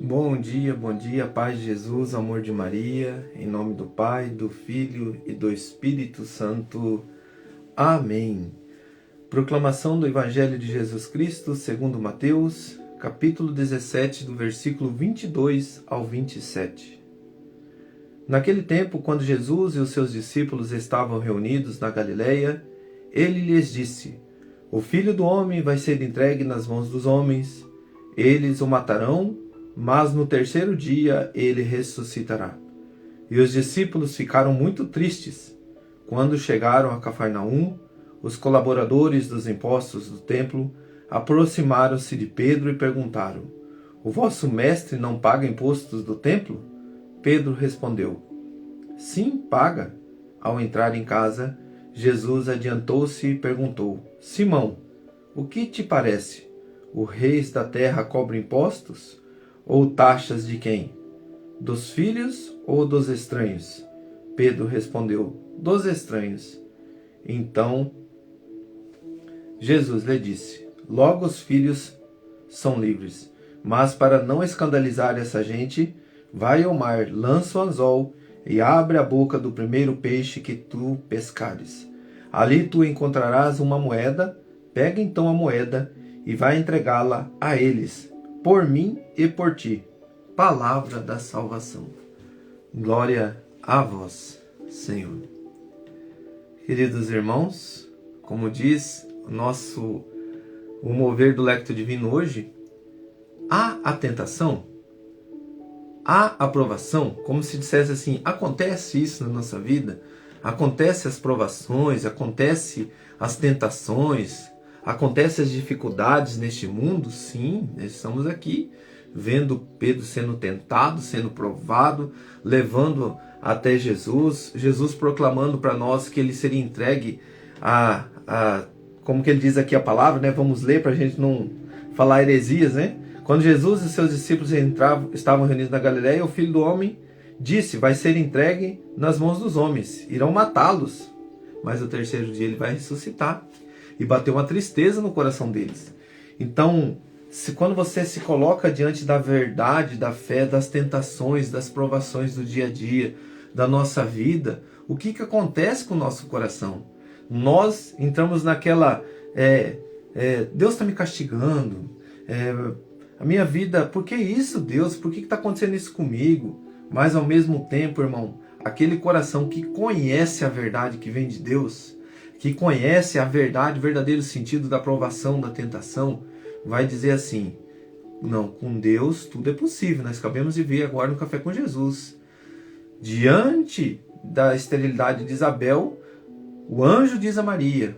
Bom dia, paz de Jesus, amor de Maria, em nome do Pai, do Filho e do Espírito Santo. Amém. Proclamação do Evangelho de Jesus Cristo, segundo Mateus, capítulo 17, do versículo 22 ao 27. Naquele tempo, quando Jesus e os seus discípulos estavam reunidos na Galileia, ele lhes disse: O Filho do Homem vai ser entregue nas mãos dos homens, eles o matarão, mas no terceiro dia ele ressuscitará. E os discípulos ficaram muito tristes. Quando chegaram a Cafarnaum, os colaboradores dos impostos do templo aproximaram-se de Pedro e perguntaram: O vosso mestre não paga impostos do templo? Pedro respondeu: Sim, paga. Ao entrar em casa, Jesus adiantou-se e perguntou: Simão, o que te parece? Os reis da terra cobram impostos? Ou taxas de quem? Dos filhos ou dos estranhos? Pedro respondeu: Dos estranhos. Então Jesus lhe disse: Logo os filhos são livres. Mas para não escandalizar essa gente, vai ao mar, lança o anzol e abre a boca do primeiro peixe que tu pescares. Ali tu encontrarás uma moeda, pega então a moeda e vai entregá-la a eles, por mim e por ti. Palavra da salvação. Glória a vós, Senhor. Queridos irmãos, como diz o mover do Lectio Divino hoje, há a tentação, há a provação, como se dissesse assim, acontece isso na nossa vida, acontece as provações, acontece as tentações, acontece as dificuldades neste mundo. Sim, nós estamos aqui vendo Pedro sendo tentado, sendo provado, levando até Jesus, Jesus proclamando para nós que ele seria entregue como que ele diz aqui a palavra, né? Vamos ler para a gente não falar heresias, né? Quando Jesus e seus discípulos estavam reunidos na Galileia, o Filho do Homem disse: vai ser entregue nas mãos dos homens, irão matá-los, mas no terceiro dia ele vai ressuscitar. E bateu uma tristeza no coração deles. Então, quando você se coloca diante da verdade, da fé, das tentações, das provações do dia a dia, da nossa vida, o que acontece com o nosso coração? Nós entramos naquela... Deus está me castigando. A minha vida, por que isso, Deus? Por que está acontecendo isso comigo? Mas ao mesmo tempo, irmão, aquele coração que conhece a verdade que vem de Deus, que conhece a verdade, o verdadeiro sentido da provação, da tentação, vai dizer assim: não, com Deus tudo é possível. Nós acabamos de ver agora no Café com Jesus. Diante da esterilidade de Isabel, o anjo diz a Maria: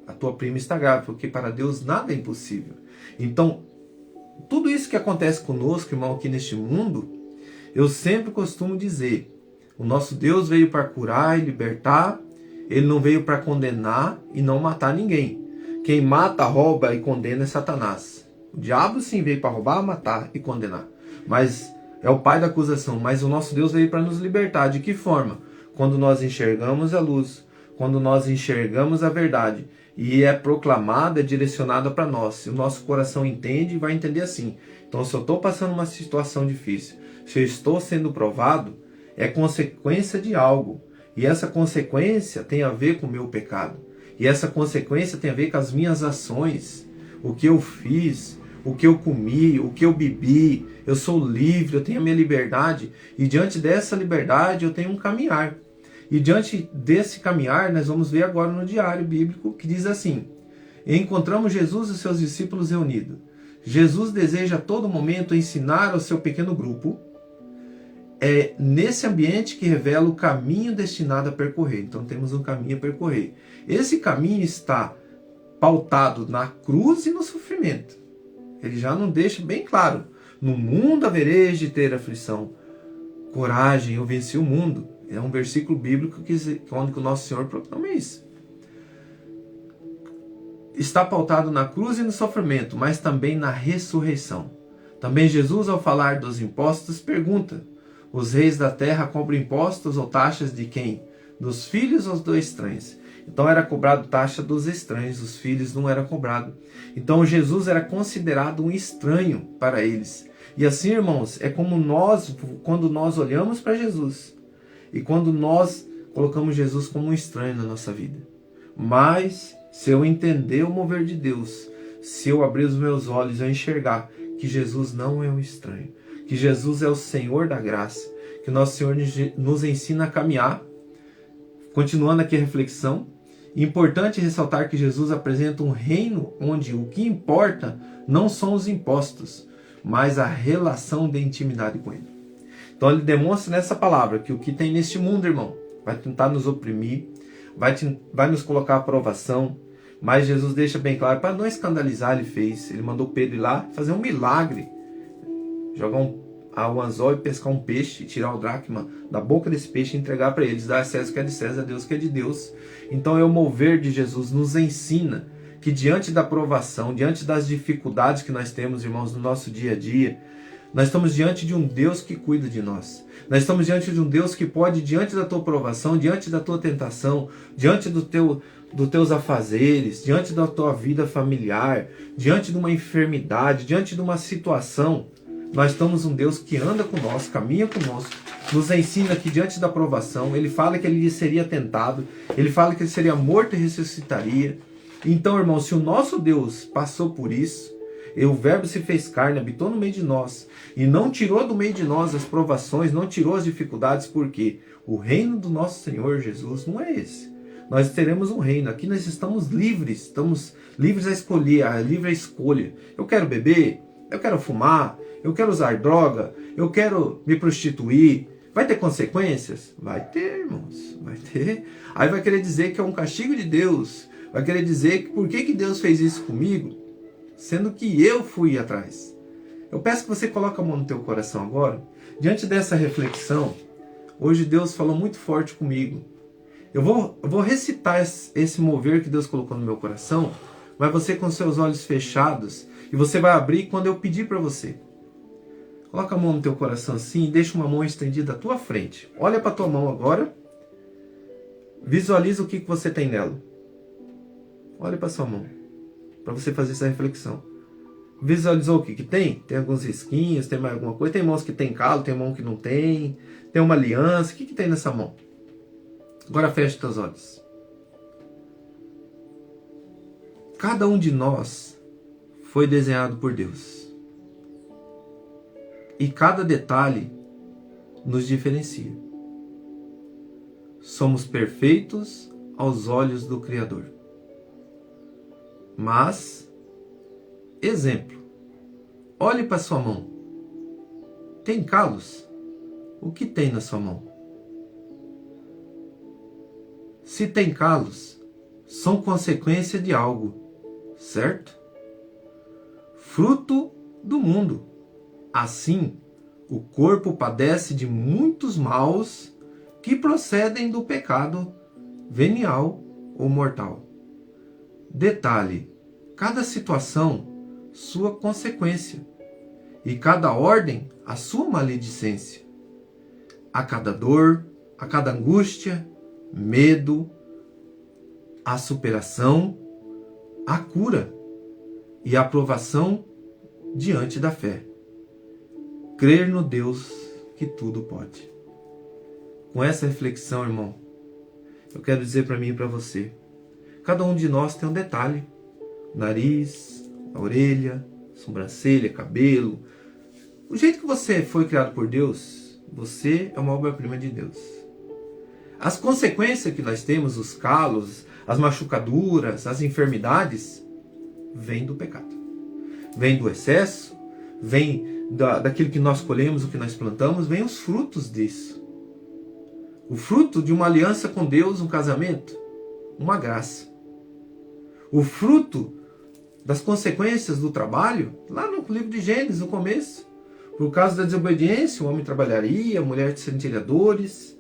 a tua prima está grávida, porque para Deus nada é impossível. Então, tudo isso que acontece conosco, irmão, aqui neste mundo, eu sempre costumo dizer: o nosso Deus veio para curar e libertar. Ele não veio para condenar e não matar ninguém. Quem mata, rouba e condena é Satanás. O diabo sim veio para roubar, matar e condenar. Mas é o pai da acusação. Mas o nosso Deus veio para nos libertar. De que forma? Quando nós enxergamos a luz, quando nós enxergamos a verdade e é proclamada, é direcionada para nós. Se o nosso coração entende, vai entender assim: então, se eu estou passando uma situação difícil, se eu estou sendo provado, é consequência de algo. E essa consequência tem a ver com o meu pecado. E essa consequência tem a ver com as minhas ações. O que eu fiz, o que eu comi, o que eu bebi. Eu sou livre, eu tenho a minha liberdade. E diante dessa liberdade eu tenho um caminhar. E diante desse caminhar nós vamos ver agora no diário bíblico que diz assim: encontramos Jesus e seus discípulos reunidos. Jesus deseja a todo momento ensinar ao seu pequeno grupo. É nesse ambiente que revela o caminho destinado a percorrer. Então temos um caminho a percorrer. Esse caminho está pautado na cruz e no sofrimento. Ele já não deixa bem claro: no mundo havereis de ter aflição. Coragem, eu venci o mundo. É um versículo bíblico onde o nosso Senhor proclama isso. Está pautado na cruz e no sofrimento, mas também na ressurreição. Também Jesus, ao falar dos impostos, pergunta: os reis da terra cobram impostos ou taxas de quem? Dos filhos ou dos estranhos? Então era cobrado taxa dos estranhos, os filhos não era cobrado. Então Jesus era considerado um estranho para eles. E assim, irmãos, é como quando nós olhamos para Jesus e quando nós colocamos Jesus como um estranho na nossa vida. Mas, se eu entender o mover de Deus, se eu abrir os meus olhos e eu enxergar que Jesus não é um estranho, que Jesus é o Senhor da graça, que o nosso Senhor nos ensina a caminhar. Continuando aqui a reflexão, importante ressaltar que Jesus apresenta um reino onde o que importa não são os impostos, mas a relação de intimidade com Ele. Então ele demonstra nessa palavra que o que tem neste mundo, irmão, vai tentar nos oprimir, vai nos colocar à provação, mas Jesus deixa bem claro, para não escandalizar, ele mandou Pedro ir lá fazer um milagre, jogar um anzol e pescar um peixe, tirar o dracma da boca desse peixe e entregar para eles, dar a César o que é de César, a Deus o que é de Deus. Então é o mover de Jesus, nos ensina que diante da provação, diante das dificuldades que nós temos, irmãos, no nosso dia a dia, nós estamos diante de um Deus que cuida de nós. Nós estamos diante de um Deus que pode, diante da tua provação, diante da tua tentação, diante dos teus afazeres, diante da tua vida familiar, diante de uma enfermidade, diante de uma situação, nós estamos um Deus que anda conosco, caminha conosco, nos ensina que diante da provação, Ele fala que Ele seria tentado, Ele fala que Ele seria morto e ressuscitaria. Então, irmão, se o nosso Deus passou por isso, e o Verbo se fez carne, habitou no meio de nós, e não tirou do meio de nós as provações, não tirou as dificuldades, porque o reino do nosso Senhor Jesus não é esse. Nós teremos um reino, aqui nós estamos livres a escolher, a livre escolha. Eu quero beber, eu quero fumar, eu quero usar droga, eu quero me prostituir. Vai ter consequências? Vai ter, irmãos, vai ter. Aí vai querer dizer que é um castigo de Deus, vai querer dizer que por que Deus fez isso comigo, sendo que eu fui atrás. Eu peço que você coloque a mão no teu coração agora, diante dessa reflexão. Hoje Deus falou muito forte comigo. Eu vou recitar esse mover que Deus colocou no meu coração, mas você com seus olhos fechados, e você vai abrir quando eu pedir para você. Coloca a mão no teu coração assim e deixa uma mão estendida à tua frente. Olha para a tua mão agora. Visualiza o que você tem nela. Olha para a sua mão, para você fazer essa reflexão. Visualizou o que tem? Tem alguns risquinhos, tem mais alguma coisa? Tem mãos que tem calo, tem mão que não tem. Tem uma aliança. O que tem nessa mão? Agora fecha os teus olhos. Cada um de nós foi desenhado por Deus. E cada detalhe nos diferencia. Somos perfeitos aos olhos do Criador. Mas, exemplo, olhe para sua mão. Tem calos? O que tem na sua mão? Se tem calos, são consequência de algo, certo? Fruto do mundo. Assim, o corpo padece de muitos maus que procedem do pecado venial ou mortal. Detalhe: cada situação, sua consequência, e cada ordem, a sua maledicência. A cada dor, a cada angústia, medo, a superação, a cura e a aprovação diante da fé. Crer no Deus que tudo pode. Com essa reflexão, irmão, eu quero dizer para mim e para você, cada um de nós tem um detalhe. Nariz, a orelha, sobrancelha, cabelo. O jeito que você foi criado por Deus, você é uma obra-prima de Deus. As consequências que nós temos, os calos, as machucaduras, as enfermidades, vêm do pecado. Vem do excesso, vem daquilo que nós colhemos, o que nós plantamos, vem os frutos disso. O fruto de uma aliança com Deus, um casamento, uma graça. O fruto das consequências do trabalho, lá no livro de Gênesis, no começo. Por causa da desobediência, o homem trabalharia, a mulher sentiria dores.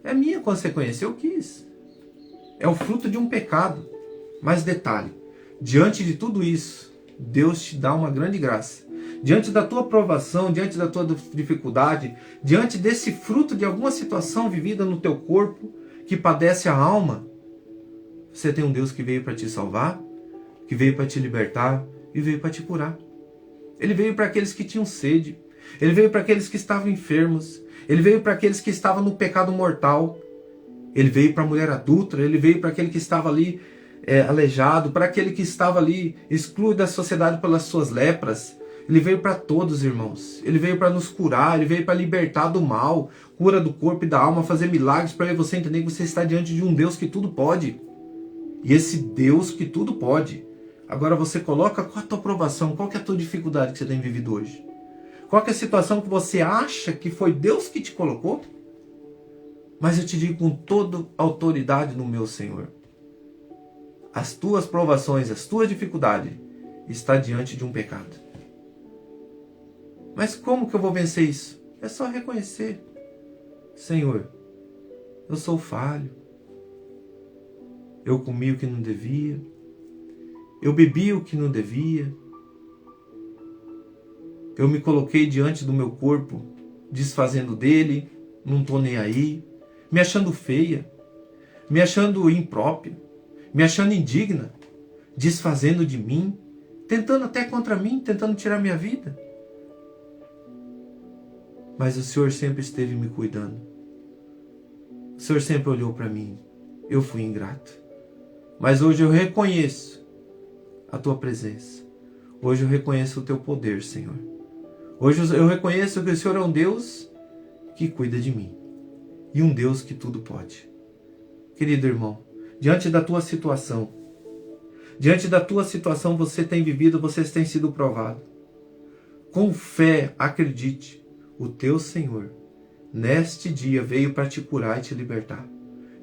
É minha consequência, eu quis. É o fruto de um pecado. Mas detalhe, diante de tudo isso, Deus te dá uma grande graça. Diante da tua provação, diante da tua dificuldade, diante desse fruto de alguma situação vivida no teu corpo, que padece a alma, você tem um Deus que veio para te salvar, que veio para te libertar e veio para te curar. Ele veio para aqueles que tinham sede. Ele veio para aqueles que estavam enfermos. Ele veio para aqueles que estavam no pecado mortal. Ele veio para a mulher adúltera. Ele veio para aquele que estava ali aleijado, para aquele que estava ali excluído da sociedade pelas suas lepras. Ele veio para todos, irmãos. Ele veio para nos curar. Ele veio para libertar do mal, cura do corpo e da alma, fazer milagres para você entender que você está diante de um Deus que tudo pode. E esse Deus que tudo pode. Agora você coloca qual a tua provação, qual que é a tua dificuldade que você tem vivido hoje. Qual que é a situação que você acha que foi Deus que te colocou? Mas eu te digo com toda autoridade no meu Senhor. As tuas provações, as tuas dificuldades está diante de um pecado. Mas como que eu vou vencer isso? É só reconhecer. Senhor, eu sou falho. Eu comi o que não devia. Eu bebi o que não devia. Eu me coloquei diante do meu corpo, desfazendo dele, não estou nem aí, me achando feia, me achando imprópria, me achando indigna, desfazendo de mim, tentando até contra mim, tentando tirar minha vida. Mas o Senhor sempre esteve me cuidando. O Senhor sempre olhou para mim. Eu fui ingrato. Mas hoje eu reconheço a tua presença. Hoje eu reconheço o teu poder, Senhor. Hoje eu reconheço que o Senhor é um Deus que cuida de mim. E um Deus que tudo pode. Querido irmão, diante da tua situação, você tem vivido, você tem sido provado. Com fé, acredite, o teu Senhor, neste dia, veio para te curar e te libertar.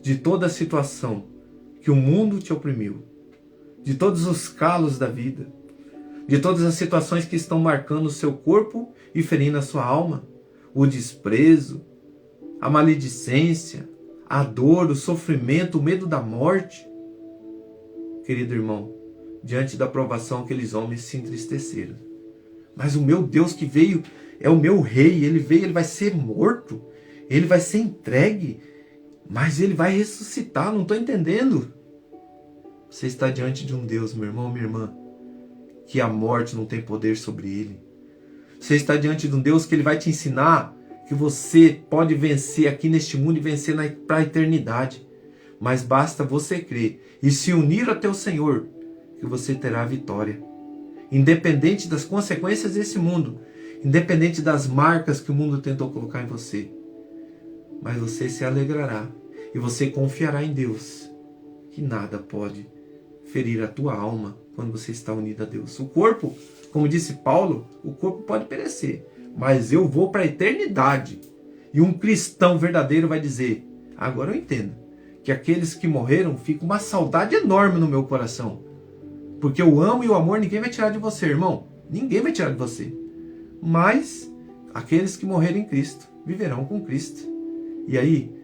De toda a situação que o mundo te oprimiu. De todos os calos da vida. De todas as situações que estão marcando o seu corpo e ferindo a sua alma. O desprezo, a maledicência, a dor, o sofrimento, o medo da morte. Querido irmão, diante da provação aqueles homens se entristeceram. Mas o meu Deus que veio é o meu rei. Ele veio, ele vai ser morto. Ele vai ser entregue. Mas ele vai ressuscitar, não estou entendendo. Você está diante de um Deus, meu irmão, minha irmã, que a morte não tem poder sobre ele. Você está diante de um Deus que ele vai te ensinar que você pode vencer aqui neste mundo e vencer para a eternidade. Mas basta você crer e se unir ao teu Senhor, que você terá a vitória. Independente das consequências desse mundo, independente das marcas que o mundo tentou colocar em você. Mas você se alegrará e você confiará em Deus, que nada pode ferir a tua alma quando você está unido a Deus. O corpo, como disse Paulo, o corpo pode perecer, mas eu vou para a eternidade. E um cristão verdadeiro vai dizer, agora eu entendo, que aqueles que morreram ficam uma saudade enorme no meu coração. Porque o amo e o amor ninguém vai tirar de você, irmão. Ninguém vai tirar de você. Mas aqueles que morreram em Cristo viverão com Cristo. E aí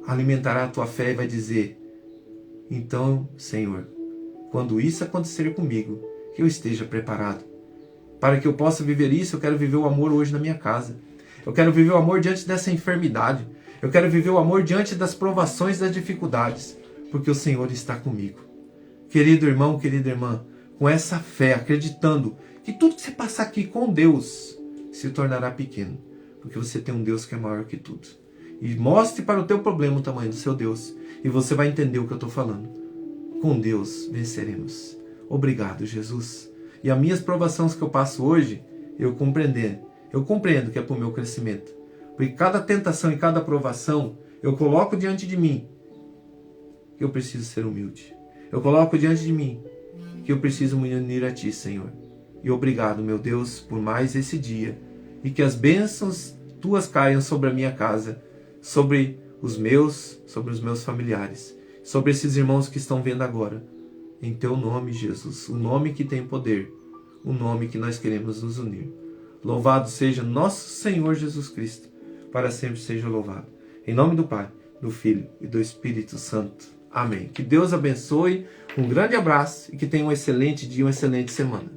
alimentará a tua fé e vai dizer, então, Senhor, quando isso acontecer comigo, que eu esteja preparado. Para que eu possa viver isso, eu quero viver o amor hoje na minha casa. Eu quero viver o amor diante dessa enfermidade. Eu quero viver o amor diante das provações, das dificuldades. Porque o Senhor está comigo. Querido irmão, querida irmã, com essa fé, acreditando que tudo que você passar aqui com Deus se tornará pequeno. Porque você tem um Deus que é maior que tudo. E mostre para o teu problema o tamanho do seu Deus. E você vai entender o que eu estou falando. Com Deus venceremos. Obrigado, Jesus. E as minhas provações que eu passo hoje, eu compreendo que é para o meu crescimento. Porque cada tentação e cada provação, eu coloco diante de mim que eu preciso ser humilde. Eu coloco diante de mim que eu preciso me unir a Ti, Senhor. E obrigado, meu Deus, por mais esse dia. E que as bênçãos Tuas caiam sobre a minha casa, sobre os meus familiares, sobre esses irmãos que estão vendo agora. Em Teu nome, Jesus, o nome que tem poder, o nome que nós queremos nos unir. Louvado seja nosso Senhor Jesus Cristo, para sempre seja louvado. Em nome do Pai, do Filho e do Espírito Santo. Amém. Que Deus abençoe, um grande abraço e que tenha um excelente dia, uma excelente semana.